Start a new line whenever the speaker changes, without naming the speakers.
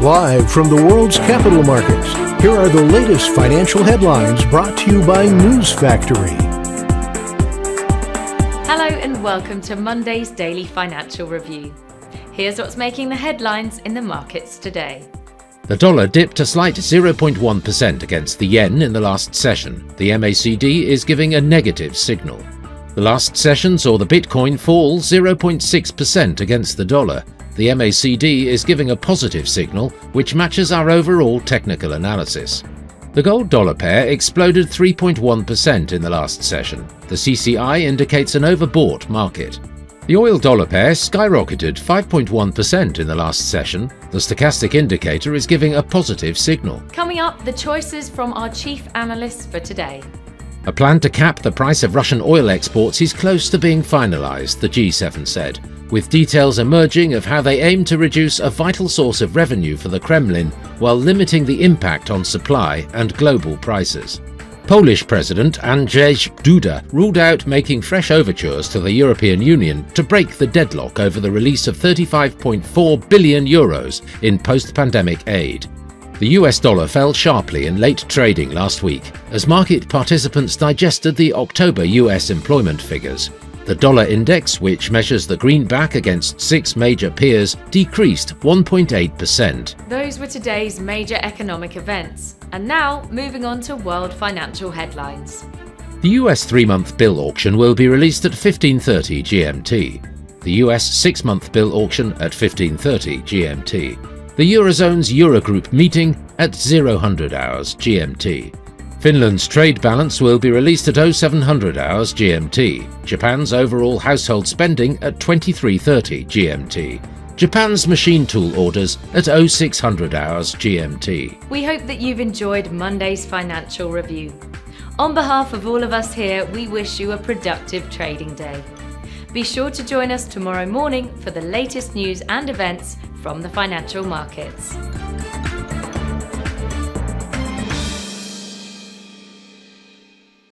Live from the world's capital markets, here are the latest financial headlines brought to you by News Factory.
Hello and welcome to Monday's Daily Financial Review. Here's what's making the headlines in the markets today.
The dollar dipped a slight 0.1% against the yen in the last session. The MACD is giving a negative signal. The last session saw the Bitcoin fall 0.6% against the dollar. The MACD is giving a positive signal, which matches our overall technical analysis. The gold-dollar pair exploded 3.1% in the last session. The CCI indicates an overbought market. The oil-dollar pair skyrocketed 5.1% in the last session. The stochastic indicator is giving a positive signal.
Coming up, the choices from our chief analysts for today.
A plan to cap the price of Russian oil exports is close to being finalized, the G7 said, with details emerging of how they aim to reduce a vital source of revenue for the Kremlin while limiting the impact on supply and global prices. Polish President Andrzej Duda ruled out making fresh overtures to the European Union to break the deadlock over the release of €35.4 billion in post-pandemic aid. The US dollar fell sharply in late trading last week as market participants digested the October US employment figures. The dollar index, which measures the greenback against 6 major peers, decreased 1.8%.
Those were today's major economic events. And now, moving on to world financial headlines.
The US 3-month bill auction will be released at 15:30 GMT. The US 6-month bill auction at 15:30 GMT. The Eurozone's Eurogroup meeting at 0000 hours GMT. Finland's trade balance will be released at 0700 hours GMT. Japan's overall household spending at 23:30 GMT. Japan's machine tool orders at 0600 hours GMT.
We hope that you've enjoyed Monday's financial review. On behalf of all of us here, we wish you a productive trading day. Be sure to join us tomorrow morning for the latest news and events from the financial markets.